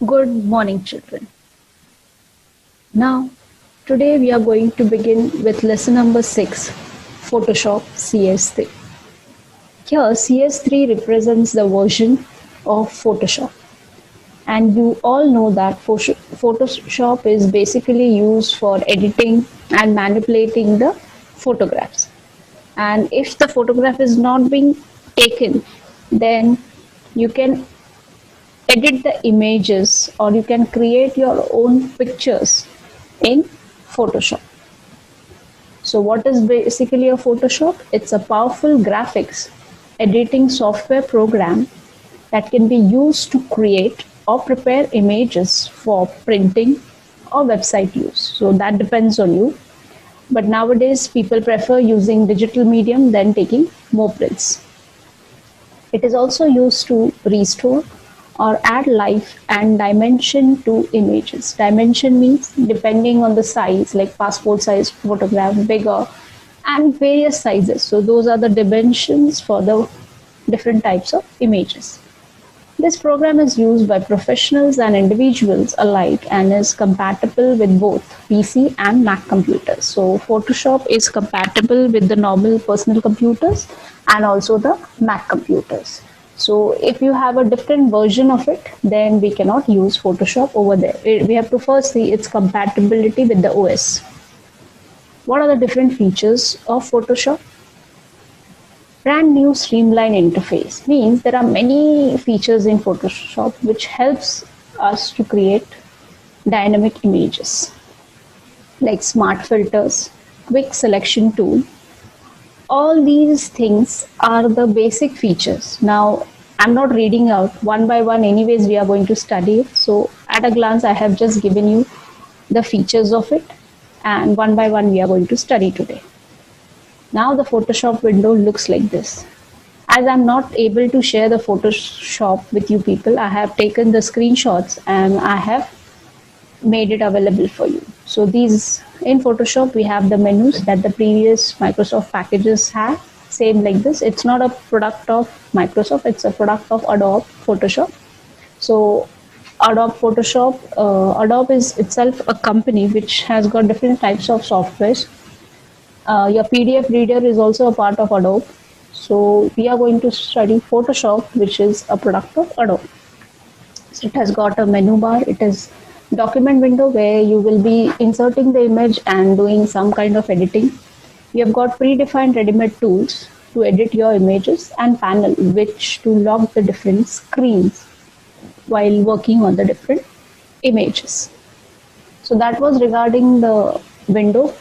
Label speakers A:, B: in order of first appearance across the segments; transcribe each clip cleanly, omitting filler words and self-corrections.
A: Good morning, children. Now, today we are going to begin with lesson number 6, Photoshop CS3. Here, CS3 represents the version of Photoshop. And you all know that Photoshop is basically used for editing and manipulating the photographs. And if the photograph is not being taken, then you can edit the images or you can create your own pictures in Photoshop. So what is basically a Photoshop? It's a powerful graphics editing software program that can be used to create or prepare images for printing or website use. So that depends on you. But nowadays people prefer using digital medium than taking more prints. It is also used to restore or add life and dimension to images. Dimension means depending on the size, like passport size photograph, bigger, and various sizes. So those are the dimensions for the different types of images. This program is used by professionals and individuals alike and is compatible with both PC and Mac computers. So Photoshop is compatible with the normal personal computers and also the Mac computers. So if you have a different version of it, then we cannot use Photoshop over there. We have to first see its compatibility with the OS. What are the different features of Photoshop? Brand new streamlined interface means there are many features in Photoshop which helps us to create dynamic images like smart filters, quick selection tool. All these things are the basic features. Now I'm not reading out one by one, anyways we are going to study it. So at a glance I have just given you the features of it, and one by one we are going to study today. Now the Photoshop window looks like this. As I'm not able to share the Photoshop with you people, I have taken the screenshots and I have made it available for you. So these in Photoshop we have the menus that the previous Microsoft packages have, same like this. It's not a product of Microsoft, it's a product of Adobe Photoshop. So Adobe Photoshop, Adobe is itself a company which has got different types of softwares. Your PDF reader is also a part of Adobe. So we are going to study Photoshop, which is a product of Adobe. So it has got a menu bar. It is document window where you will be inserting the image and doing some kind of editing. You have got predefined ready-made tools to edit your images and panel which to lock the different screens while working on the different images. So that was regarding the window.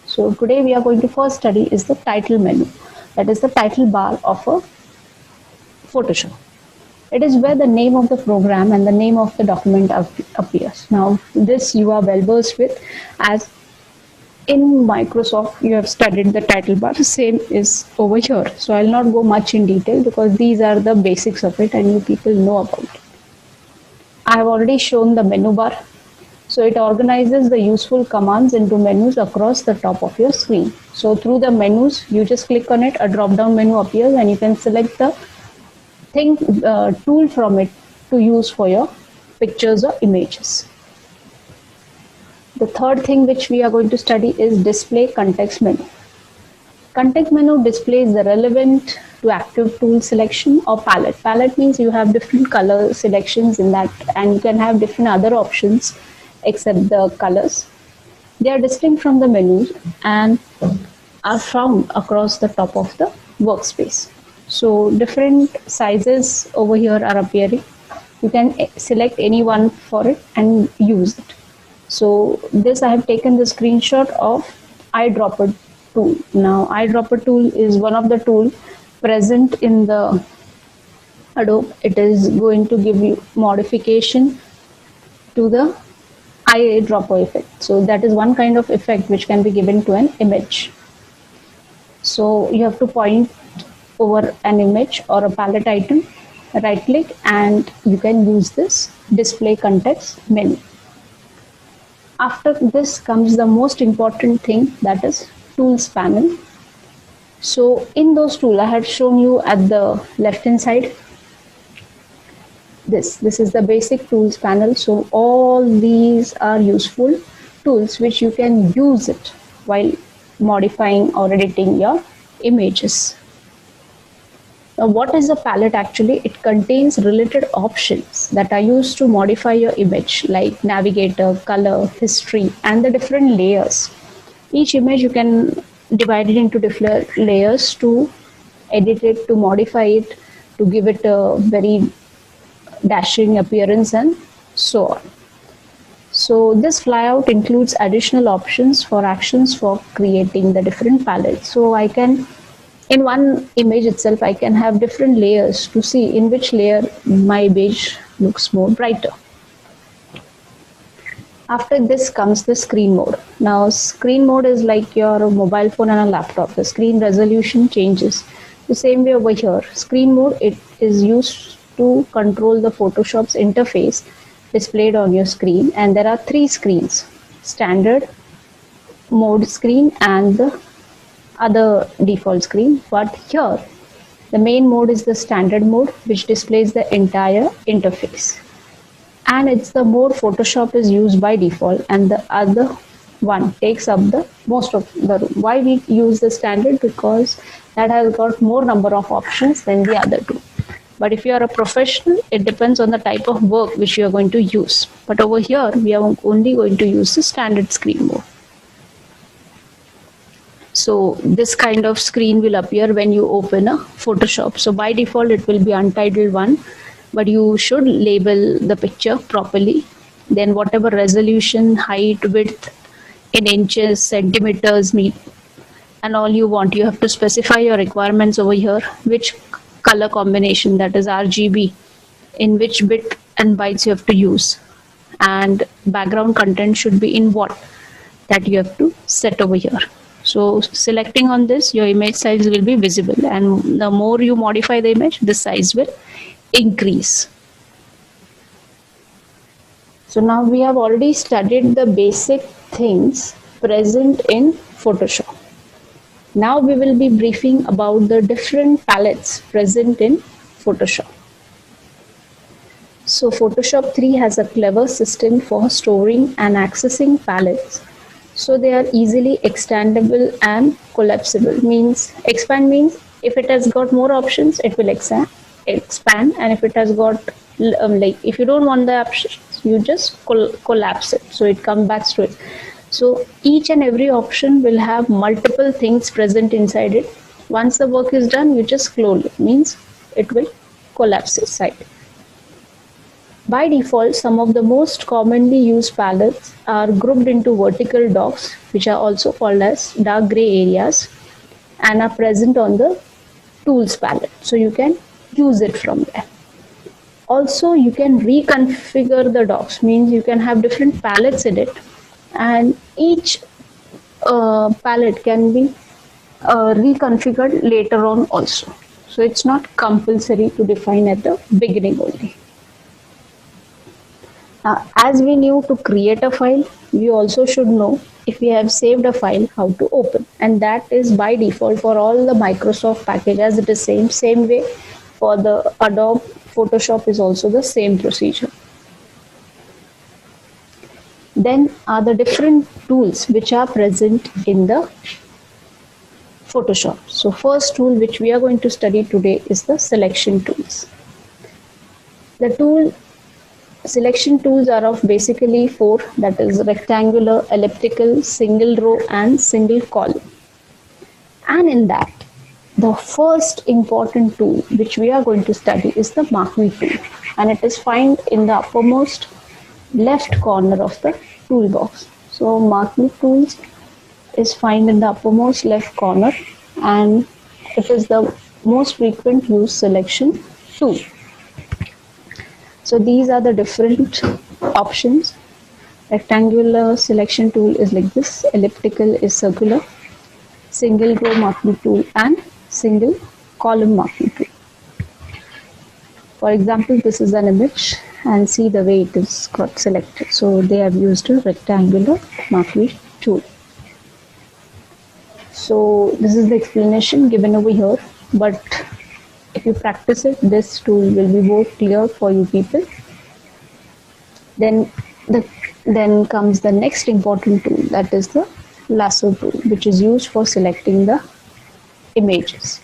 A: So today we are going to first study is the title menu. That is the title bar of a Photoshop. It is where the name of the program and the name of the document appears. Now this you are well versed with, as in Microsoft you have studied the title bar. The same is over here. So I'll not go much in detail because these are the basics of it and you people know about it. I have already shown the menu bar. So it organizes the useful commands into menus across the top of your screen. So through the menus, you just click on it, a drop down menu appears and you can select the tool from it to use for your pictures or images. The third thing which we are going to study is display context menu. Context menu displays the relevant to active tool selection or palette. Palette means you have different color selections in that and you can have different other options except the colors. They are distinct from the menus and are found across the top of the workspace. So different sizes over here are appearing. You can select any one for it and use it. So this I have taken the screenshot of eyedropper tool. Now eyedropper tool is one of the tools present in the Adobe. It is going to give you modification to the eyedropper effect. So that is one kind of effect which can be given to an image. So you have to point over an image or a palette item, right click, and you can use this display context menu. After this comes the most important thing, that is tools panel. So in those tools I had shown you at the left hand side, This is the basic tools panel. So all these are useful tools which you can use it while modifying or editing your images. Now, what is a palette actually? It contains related options that are used to modify your image, like navigator, color, history, and the different layers. Each image you can divide it into different layers to edit it, to modify it, to give it a very dashing appearance, and so on. So this flyout includes additional options for actions for creating the different palettes. So I can, in one image itself, I can have different layers to see in which layer my image looks more brighter. After this comes the screen mode. Now screen mode is like your mobile phone and a laptop. The screen resolution changes. The same way over here, screen mode, it is used to control the Photoshop's interface displayed on your screen, and there are three screens: standard, mode screen, and the other default screen. But here the main mode is the standard mode, which displays the entire interface, and it's the mode Photoshop is used by default, and the other one takes up the most of the room. Why we use the standard? Because that has got more number of options than the other two. But if you are a professional, it depends on the type of work which you are going to use. But over here, we are only going to use the standard screen mode. So this kind of screen will appear when you open a Photoshop. So by default, it will be untitled one, but you should label the picture properly. Then whatever resolution, height, width in inches, centimeters, and all you want, you have to specify your requirements over here, which color combination, that is RGB, in which bit and bytes you have to use, and background content should be in what, that you have to set over here. So selecting on this, your image size will be visible, and the more you modify the image, the size will increase. So now we have already studied the basic things present in Photoshop. Now we will be briefing about the different palettes present in Photoshop. So Photoshop 3 has a clever system for storing and accessing palettes. So they are easily extendable and collapsible. Means expand means if it has got more options, it will expand, and if it has got like if you don't want the options, you just collapse it, so it comes back to it. So each and every option will have multiple things present inside it. Once the work is done, you just close it, means it will collapse inside. By default, some of the most commonly used palettes are grouped into vertical dots, which are also called as dark gray areas, and are present on the tools palette. So you can use it from there. Also, you can reconfigure the docs, means you can have different palettes in it, and each palette can be reconfigured later on also. So it's not compulsory to define at the beginning only. As we knew to create a file, we also should know if we have saved a file, how to open, and that is by default for all the Microsoft packages. It is same way for the Adobe Photoshop is also the same procedure. Then are the different tools which are present in the Photoshop. So first tool which we are going to study today is the selection tools. The selection tools are of basically four, that is rectangular, elliptical, single row, and single column. And in that, the first important tool which we are going to study is the Mark Me tool, and it is found in the uppermost left corner of the toolbox. So Mark Me tools is found in the uppermost left corner, and it is the most frequent used selection tool. So these are the different options. Rectangular selection tool is like this, elliptical is circular, single row Mark Me tool, and single column Mark Me tool. For example, this is an image, and see the way it is got selected. So they have used a rectangular Mark Me tool. So this is the explanation given over here, but If you practice it, this tool will be more clear for you people. Then comes the next important tool, that is the lasso tool, which is used for selecting the images.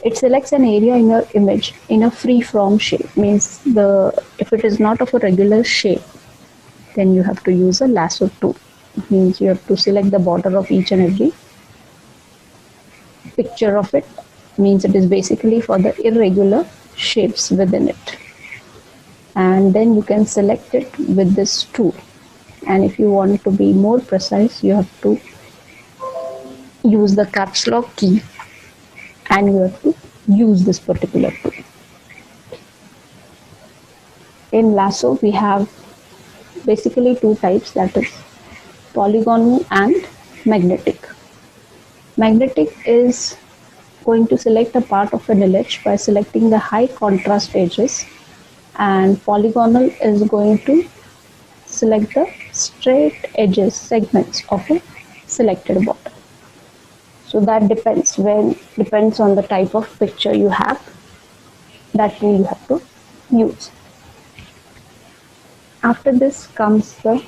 A: It selects an area in your image in a free-form shape. Means if it is not of a regular shape, then you have to use a lasso tool. It means you have to select the border of each and every picture of it. Means it is basically for the irregular shapes within it. And then you can select it with this tool. And if you want to be more precise, you have to use the caps lock key and you have to use this particular tool. In lasso, we have basically two types, that is polygonal and magnetic. Magnetic is going to select a part of an image by selecting the high contrast edges, and polygonal is going to select the straight edges, segments of a selected border. So that depends on the type of picture you have, that tool you have to use. After this comes the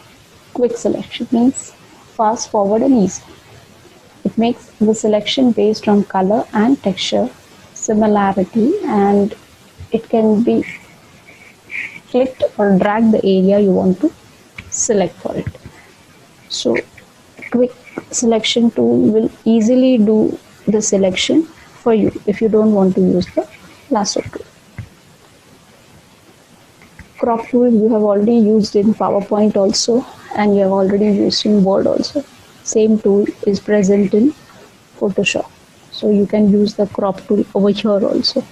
A: quick selection, means fast, forward and easy. It makes the selection based on color and texture similarity, and it can be clicked or drag the area you want to select for it. So quick selection tool will easily do the selection for you if you don't want to use the lasso tool. Crop tool you have already used in PowerPoint also, and you have already used in Word also. Same tool is present in Photoshop, so you can use the crop tool over here also.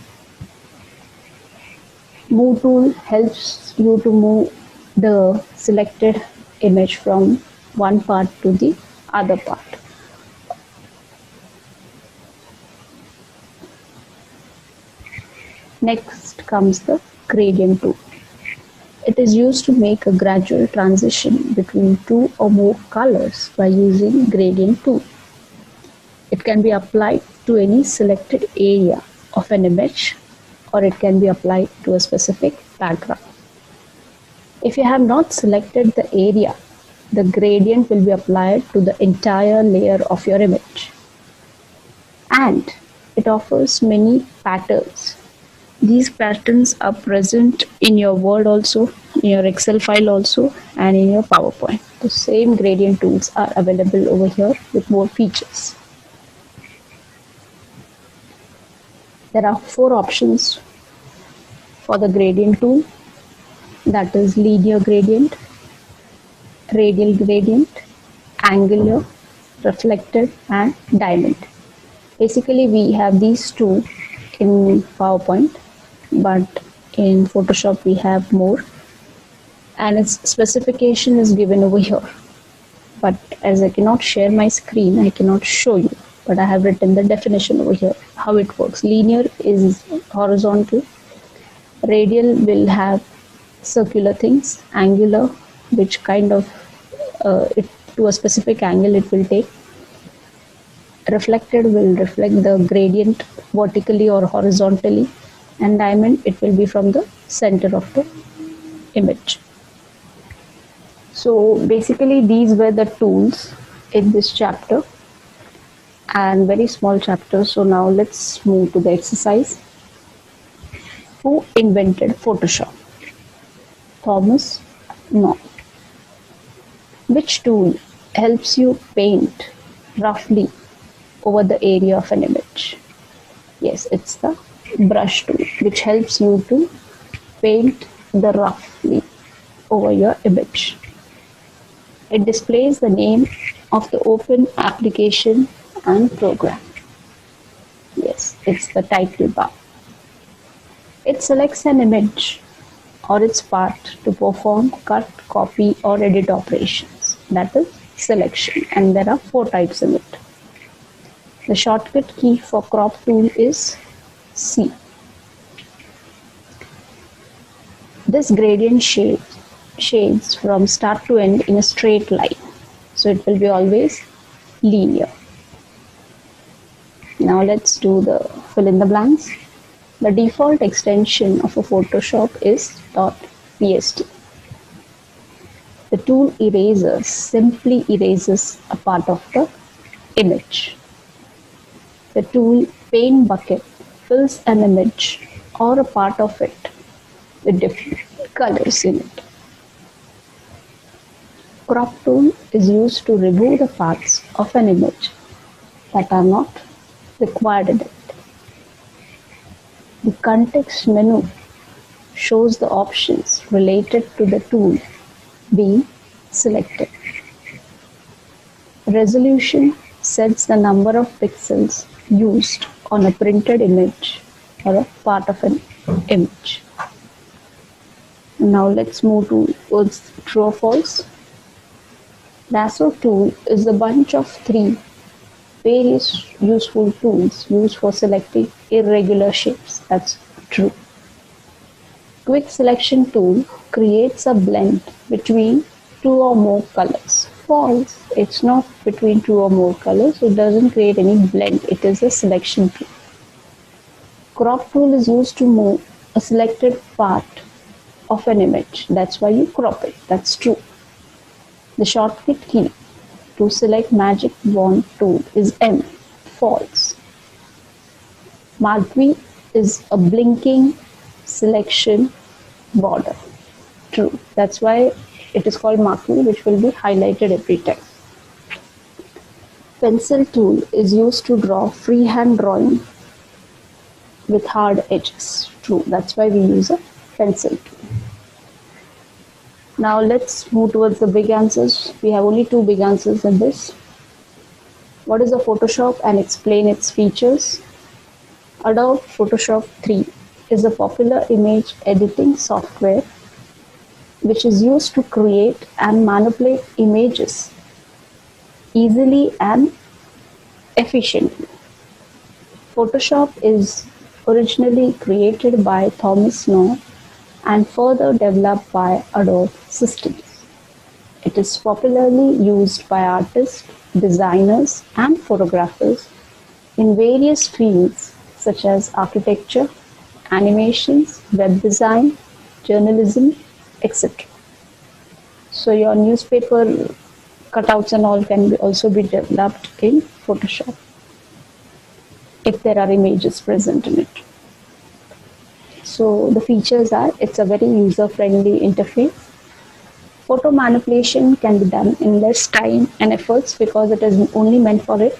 A: Move tool helps you to move the selected image from one part to the other part. Next comes the gradient tool. It is used to make a gradual transition between two or more colors by using gradient tool. It can be applied to any selected area of an image, or it can be applied to a specific background. If you have not selected the area, the gradient will be applied to the entire layer of your image. And it offers many patterns. These patterns are present in your Word also, in your Excel file also, and in your PowerPoint. The same gradient tools are available over here with more features. There are 4 options for the gradient tool, that is linear gradient, radial gradient, angular, reflected and diamond. Basically we have these two in PowerPoint, but in Photoshop we have more, and its specification is given over here. But as I cannot share my screen, I cannot show you, but I have written the definition over here, how it works. Linear is horizontal, radial will have circular things, angular which kind of it to a specific angle it will take, reflected will reflect the gradient vertically or horizontally, and diamond it will be from the center of the image. So basically these were the tools in this chapter, and very small chapter. So now let's move to the exercise. Who invented Photoshop? Thomas More. Which tool helps you paint roughly over the area of an image? Yes, it's the brush tool, which helps you to paint the roughly over your image. It displays the name of the open application and program. Yes, it's the title bar. It selects an image or its part to perform cut, copy or edit operations. That is selection, and there are 4 types in it. The shortcut key for crop tool is C. This gradient shades from start to end in a straight line, so it will be always linear. Now let's do the fill in the blanks. The default extension of a Photoshop is .pst. The tool eraser simply erases a part of the image. The tool paint bucket fills an image or a part of it with different colors in it. Crop tool is used to remove the parts of an image that are not required in it. The context menu shows the options related to the tool being selected. Resolution sets the number of pixels used on a printed image or a part of an image. Now let's move towards true or false. Lasso tool is a bunch of 3 various useful tools used for selecting irregular shapes. That's true. Quick selection tool creates a blend between 2 or more colors. False. It's not between 2 or more colors. It doesn't create any blend. It is a selection tool. Crop tool is used to move a selected part of an image. That's why you crop it. That's true. The shortcut key to select magic wand tool is M. False. Marquee is a blinking selection border. True. That's why it is called marquee, which will be highlighted every time. Pencil tool is used to draw freehand drawing with hard edges. True. That's why we use a pencil tool. Now let's move towards the big answers. We have only 2 big answers in this. What is a Photoshop and explain its features? Adobe Photoshop 3 is a popular image editing software which is used to create and manipulate images easily and efficiently. Photoshop is originally created by Thomas Knoll and further developed by Adobe Systems. It is popularly used by artists, designers, and photographers in various fields such as architecture, animations, web design, journalism, etc. So your newspaper cutouts and all can also be developed in Photoshop if there are images present in it. So the features are, it's a very user-friendly interface. Photo manipulation can be done in less time and efforts because it is only meant for it.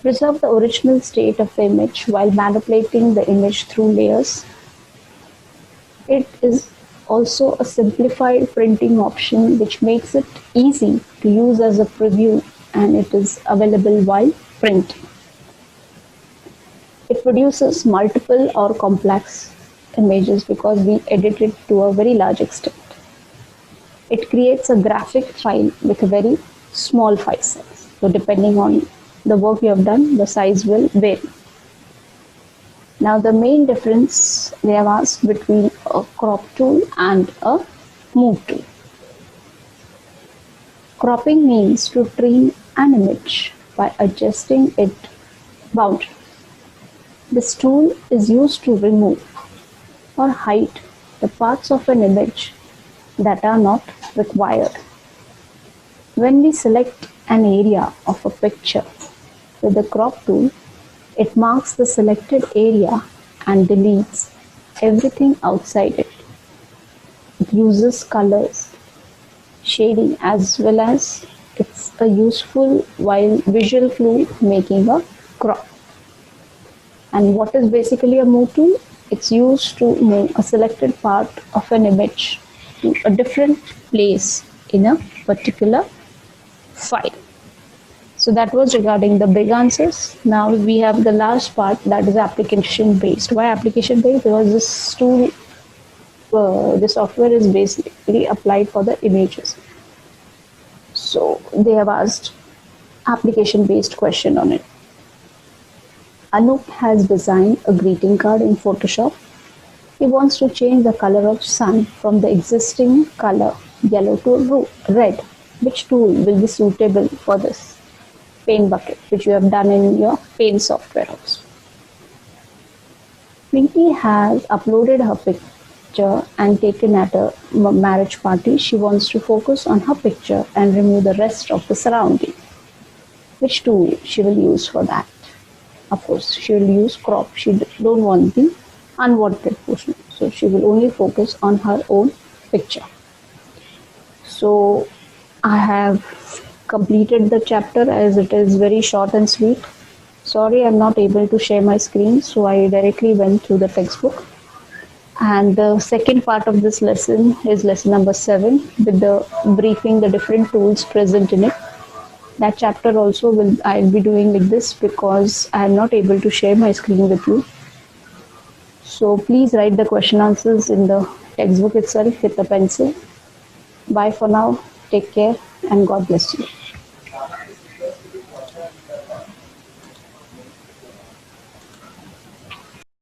A: Preserve the original state of the image while manipulating the image through layers. It is also a simplified printing option which makes it easy to use as a preview, and it is available while printing. It produces multiple or complex images because we edit it to a very large extent. It creates a graphic file with a very small file size. So depending on the work you have done, the size will vary. Now the main difference they have asked between a crop tool and a move tool. Cropping means to trim an image by adjusting its boundary. This tool is used to remove or hide the parts of an image that are not required. When we select an area of a picture with the crop tool, it marks the selected area and deletes everything outside it. It uses colors, shading, as well as it's a useful while visual clue making a crop. And what is basically a move tool? It's used to move a selected part of an image to a different place in a particular file. So that was regarding the big answers. Now we have the last part, that is application based. Why application based? Because this tool, the software is basically applied for the images. So they have asked application based question on it. Anup has designed a greeting card in Photoshop. He wants to change the color of sun from the existing color yellow to red. Which tool will be suitable for this? Paint bucket, which you have done in your paint software also. Pinky has uploaded her picture and taken at a marriage party. She wants to focus on her picture and remove the rest of the surrounding. Which tool she will use for that? Of course, she will use crop. She don't want the unwanted portion. So she will only focus on her own picture. So I have completed the chapter as it is very short and sweet. Sorry, I'm not able to share my screen, so I directly went through the textbook. And the second part of this lesson is lesson number 7 with the briefing the different tools present in it. That chapter also I'll be doing like this because I am not able to share my screen with you. So please write the question answers in the textbook itself with a pencil. Bye for now. Take care and God bless you.